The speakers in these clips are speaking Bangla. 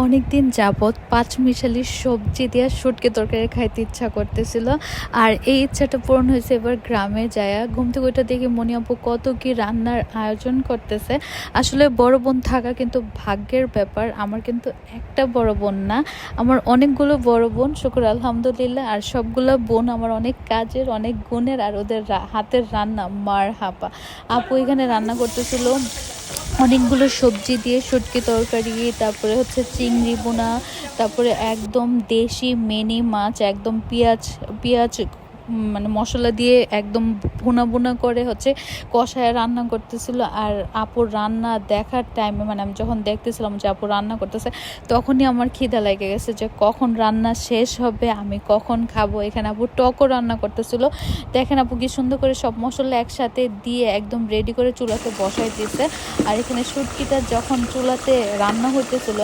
অনেক দিন যাবৎ পাঁচমিশালি সবজি দিয়ে শুটকি তরকারি খাইতে ইচ্ছা করতেছিল। আর এই ইচ্ছাটা পূরণ হয়েছে এবার গ্রামে যায়া। ঘুম থেকে ওইটা দেখে মনি আপু কত কি রান্নার আয়োজন করতেছে। আসলে বড় বোন থাকা কিন্তু ভাগ্যের ব্যাপার। আমার কিন্তু একটা বড় বোন না, আমার অনেকগুলো বড় বোন, শুকর আলহামদুলিল্লাহ। আর সবগুলো বোন আমার অনেক কাজের, অনেক গুণের, আর ওদের হাতের রান্না মার হাপা। আপু এখানে রান্না করতেছিল অনেকগুলো সবজি দিয়ে শুটকি তরকারি, তারপরে হচ্ছে চিংড়ি বোনা, তারপরে একদম দেশি মিনি মাছ, একদম পেঁয়াজ পেঁয়াজ মানে মশলা দিয়ে একদম ভুনা ভুনা করে হচ্ছে কষায় রান্না করতেছিল। আর আপুর রান্না দেখার টাইমে, মানে আমি যখন দেখতেছিলাম যে আপু রান্না করতেছে, তখনই আমার খিদা লেগে গেছে যে কখন রান্না শেষ হবে, আমি কখন খাবো। এখানে আপু টকও রান্না করতেছিল। দেখেন আপু কি সুন্দর করে সব মশলা একসাথে দিয়ে একদম রেডি করে চুলাতে বসাই দিয়েছে। আর এখানে শুটকিটা যখন চুলাতে রান্না হইতেছিল,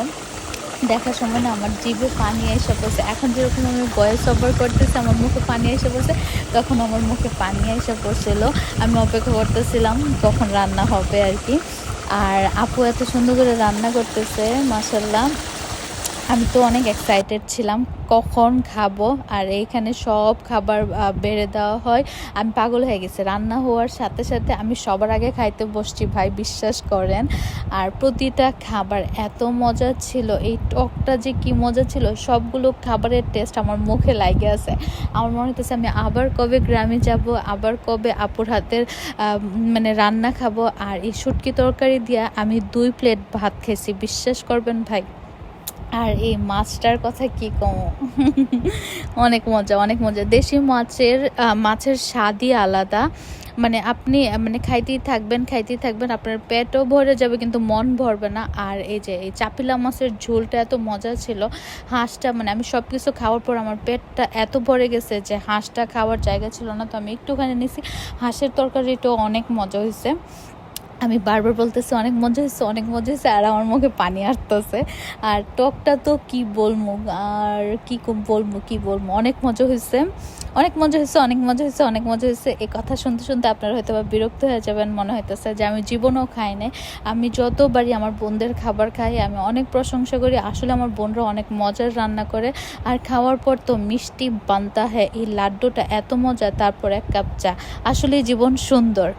দেখার সময় না আমার জিভে পানি এসে পড়ছে। এখন যেরকম আমি ভয়েস ওভার করতেছি, আমার মুখে পানি এসে পড়ছে, তখন আমার মুখে পানি এসে পড়ছিল। আমি অপেক্ষা করতেছিলাম কখন রান্না হবে আর কি। আর আপু এত সুন্দর করে রান্না করতেছে, মাশাল্লাহ। আমি তো অনেক এক্সাইটেড ছিলাম কখন খাবো। আর এইখানে সব খাবার বেড়ে দেওয়া হয়। আমি পাগল হয়ে গেছি, রান্না হওয়ার সাথে সাথে আমি সবার আগে খাইতে বসছি ভাই, বিশ্বাস করেন। আর প্রতিটা খাবার এত মজা ছিল, এই টকটা যে কি মজা ছিল, সবগুলো খাবারের টেস্ট আমার মুখে লাগে আছে। আমার মনে হতেছে আমি আবার কবে গ্রামে যাব, আবার কবে আপুর হাতের মানে রান্না খাবো। আর এই শুটকি তরকারি দিয়ে আমি 2 প্লেট ভাত খেয়েছি, বিশ্বাস করবেন ভাই। আর এই মাছটার কথা কি কম, অনেক মজা, অনেক মজা। দেশি মাছের স্বাদই আলাদা। মানে আপনি মানে খাইতেই থাকবেন, খাইতেই থাকবেন, আপনার পেটও ভরে যাবে কিন্তু মন ভরবে না। আর এই যে এই চাপিলা মাছের ঝোলটা এত মজা ছিল। হাঁসটা, মানে আমি সব কিছু খাওয়ার পর আমার পেটটা এত ভরে গেছে যে হাঁসটা খাওয়ার জায়গা ছিল না, তো আমি একটুখানি নিছি। হাঁসের তরকারিটাও অনেক মজা হয়েছে। আমি বারবার বলতেছি অনেক মজা হয়েছে, অনেক মজা হয়েছে, আর আমার মুখে পানি আসতেছে। আর টকটা তো কি বলবো, আর কি বলবো, অনেক মজা হয়েছে, অনেক মজা হয়েছে, অনেক মজা হয়েছে, অনেক মজা হয়েছে। এই কথা শুনতে শুনতে আপনারা হয়তো বা বিরক্ত হয়ে যাবেন, মনে হইতেছে যে আমি জীবনেও খাই নাই। আমি যতবারই আমার বোনদের খাবার খাই আমি অনেক প্রশংসা করি। আসলে আমার বোনরা অনেক মজার রান্না করে। আর খাওয়ার পর তো মিষ্টি বানতা হ্যাঁ, এই লাড্ডুটা এত মজা, তারপর 1 কাপ চা। আসলে জীবন সুন্দর।